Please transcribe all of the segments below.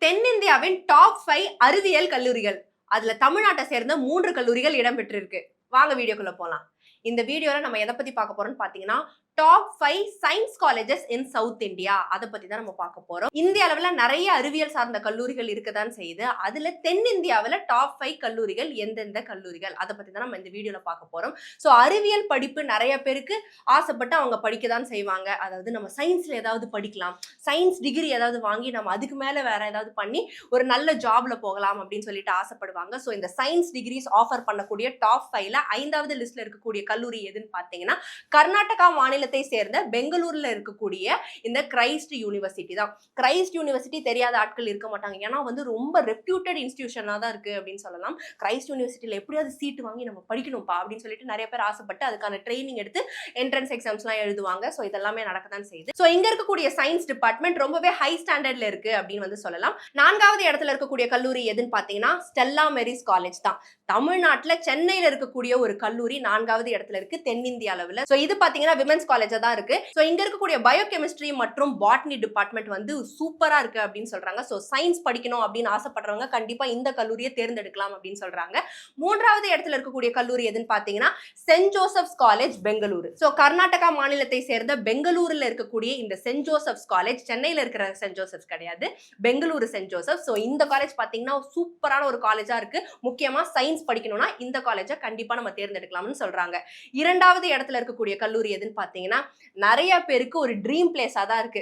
தென்னிந்தியாவின் டாப் 5 அறிவியல் கல்லூரிகள். அதுல தமிழ்நாட்டை சேர்ந்த 3 கல்லூரிகள் இடம்பெற்றிருக்கு. வாங்க வீடியோக்குள்ள போலாம். இந்த வீடியோல நம்ம எதை பத்தி பார்க்க போறோம்னு பாத்தீங்கன்னா top 5 science colleges in South India. அதை பத்தி தான் நம்ம பார்க்க போறோம். இந்திய அளவுல நிறைய அறிவியல் சார்ந்த கல்லூரிகள் இருக்கதான் செய்யுது. அதுல தென்னிந்தியாவில டாப் 5 கல்லூரிகள் எந்தெந்த கல்லூரிகள், அதை பத்தி தான் நம்ம இந்த வீடியோல பார்க்க போறோம். ஸோ அறிவியல் படிப்பு நிறைய பேருக்கு ஆசைப்பட்டு அவங்க படிக்கதான் செய்வாங்க. அதாவது நம்ம சயின்ஸ்ல ஏதாவது படிக்கலாம், சயின்ஸ் டிகிரி ஏதாவது வாங்கி நம்ம அதுக்கு மேல வேற ஏதாவது பண்ணி ஒரு நல்ல ஜாப்ல போகலாம் அப்படின்னு சொல்லிட்டு ஆசைப்படுவாங்க. ஸோ இந்த சயின்ஸ் டிகிரிஸ் ஆஃபர் பண்ணக்கூடிய டாப் 5ல 5வது லிஸ்ட்ல இருக்கக்கூடிய கல்லூரி எதுன்னு பாத்தீங்கன்னா கர்நாடகா மாநிலத்தை சேர்ந்த பெங்களூர்ல இருக்கக்கூடிய இந்த கிரைஸ்ட் யூனிவர்சிட்டி தான். கிரைஸ்ட் யூனிவர்சிட்டி தெரியாத ஆட்கள் இருக்க மாட்டாங்க. ஏன்னா வந்து ரொம்ப ரெப்யூட்டட் இன்ஸ்டிடியூஷனா தான் இருக்கு அப்படின்னு சொல்லலாம். கிரைஸ்ட் யூனிவர்சிட்டியில எப்படியாவது சீட் வாங்கி நம்ம படிக்கணும்ப்பா அப்படின்னு சொல்லிட்டு நிறைய பேர் ஆசைப்பட்டு அதுக்கான ட்ரைனிங் எடுத்து என்ட்ரன்ஸ் எக்ஸாம்ஸ்லாம் எழுதுவாங்க. ஸோ இதெல்லாமே நடக்கதான் செய்யுது. ஸோ இங்க இருக்கக்கூடிய சயின்ஸ் டிபார்ட்மெண்ட் ரொம்பவே ஹை ஸ்டாண்டர்ட்ல இருக்கு அப்படின்னு வந்து சொல்லலாம். 4வது இடத்துல இருக்கக்கூடிய கல்லூரி எதுன்னு பாத்தீங்கன்னா ஸ்டெல்லா மேரிஸ் காலேஜ் தான். தமிழ்நாட்டுல சென்னையில இருக்கக்கூடிய ஒரு கல்லூரி 4வது இடத்துல இருக்கு தென்னிந்திய அளவுல. ஸோ இது பாத்தீங்கன்னா விமென்ஸ் காலேஜா தான் இருக்கு. ஸோ இங்க இருக்கக்கூடிய பயோகெமிஸ்ட்ரி மற்றும் பாட்னி டிபார்ட்மெண்ட் வந்து சூப்பரா இருக்கு அப்படின்னு சொல்றாங்க. ஸோ சயின்ஸ் படிக்கணும் அப்படின்னு ஆசைப்படுறவங்க கண்டிப்பா இந்த கல்லூரியை தேர்ந்தெடுக்கலாம் அப்படின்னு சொல்றாங்க. 3வது இடத்துல இருக்கக்கூடிய கல்லூரி எதுன்னு பாத்தீங்கன்னா Saint Joseph's College Bengaluru. So Karnataka மாநிலத்தை சேர்ந்த பெங்களூருல இருக்கக்கூடிய இந்த சென்ட் ஜோசப்ஸ் காலேஜ், சென்னையில இருக்கிற சென்ட் ஜோசப்ஸ் கிடையாது, பெங்களூரு சென்ட் ஜோசப். ஸோ இந்த காலேஜ் பாத்தீங்கன்னா சூப்பரான ஒரு காலேஜா இருக்கு. முக்கியமா சயின்ஸ் படிக்கணும்னா இந்த காலேஜை கண்டிப்பா நம்ம தேர்ந்தெடுக்கலாம்னு சொல்றாங்க. 2வது இடத்துல இருக்கக்கூடிய கல்லூரி எதுன்னு பாத்தீங்கன்னா நிறைய பேருக்கு ஒரு ட்ரீம் பிளேஸா தான் இருக்கு.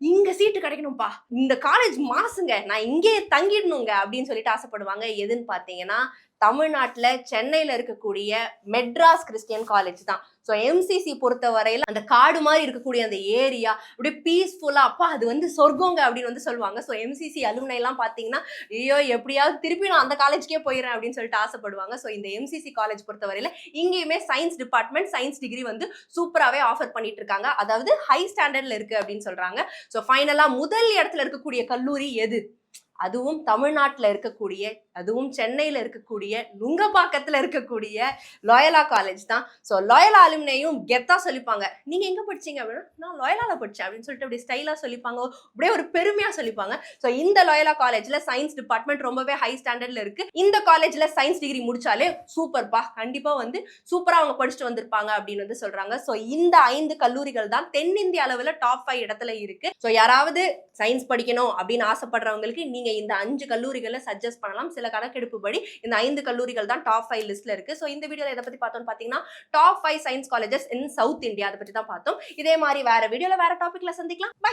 இங்க சீட்டு கிடைக்கணும்பா, இந்த காலேஜ் மாசுங்க, நான் இங்கே தங்கிடணுங்க அப்படின்னு சொல்லிட்டு ஆசைப்படுவாங்க. எதுன்னு பாத்தீங்கன்னா தமிழ்நாட்டுல சென்னையில இருக்கக்கூடிய மெட்ராஸ் கிறிஸ்டியன் காலேஜ் தான். ஸோ எம்சிசி பொறுத்த வரையில அந்த காடு மாதிரி இருக்கக்கூடிய அந்த ஏரியா அப்படியே பீஸ்ஃபுல்லா, அப்பா அது வந்து சொர்க்கங்க அப்படின்னு வந்து சொல்லுவாங்க. ஸோ எம்சிசி அலுமினை எல்லாம் பாத்தீங்கன்னா ஐயோ எப்படியாவது திருப்பி நான் அந்த காலேஜ்க்கே போயிடுறேன் அப்படின்னு சொல்லிட்டு ஆசைப்படுவாங்க. ஸோ இந்த எம்சிசி காலேஜ் பொறுத்த வரையில இங்கேயுமே சயின்ஸ் டிபார்ட்மெண்ட், சயின்ஸ் டிகிரி வந்து சூப்பராகவே ஆஃபர் பண்ணிட்டு இருக்காங்க. அதாவது ஹை ஸ்டாண்டர்ட்ல இருக்கு அப்படின்னு சொல்றாங்க. ஸோ ஃபைனலா முதல் இடத்துல இருக்கக்கூடிய கல்லூரி எது? அதுவும் தமிழ்நாட்டில் இருக்கக்கூடிய, அதுவும் சென்னையில் இருக்கக்கூடிய, நுங்கப்பாக்கத்தில் இருக்கக்கூடிய லாயலா காலேஜ் தான். ஸோ லாயலா அலுமினையும் கெத்தா சொல்லிப்பாங்க, நீங்க எங்க படிச்சீங்க அப்படின்னா நான் லாயலால படிச்சேன் அப்படின்னு சொல்லிட்டு அப்படி ஸ்டைலா சொல்லிப்பாங்க, அப்படியே ஒரு பெருமையா சொல்லிப்பாங்க. ஸோ இந்த லாயலா காலேஜ்ல சயின்ஸ் டிபார்ட்மெண்ட் ரொம்பவே ஹை ஸ்டாண்டர்ட்ல இருக்கு. இந்த காலேஜ்ல சயின்ஸ் டிகிரி முடிச்சாலே சூப்பர்ப்பா, கண்டிப்பா வந்து சூப்பரா அவங்க படிச்சுட்டு வந்திருப்பாங்க அப்படின்னு வந்து சொல்றாங்க. ஸோ இந்த 5 கல்லூரிகள் தான் தென்னிந்திய அளவுல டாப் 5 இடத்துல இருக்கு. ஸோ யாராவது சயின்ஸ் படிக்கணும் அப்படின்னு ஆசைப்படுறவங்களுக்கு நீங்க இந்த 5 கல்லூரிகளை சஜஸ்ட் பண்ணலாம். சில கணக்கெடுப்பு படி இந்த 5 கல்லூரிகள் தான் டாப் 5 லிஸ்ட்ல இருக்கு. சோ இந்த வீடியோல எதை பத்தி பார்த்தோம்னு பாத்தீங்கன்னா top 5 science colleges in South India, அதை பத்தி தான் பார்த்தோம். இதே மாதிரி வேற வீடியோல வேற டாபிக்ல சந்திக்கலாம். பை.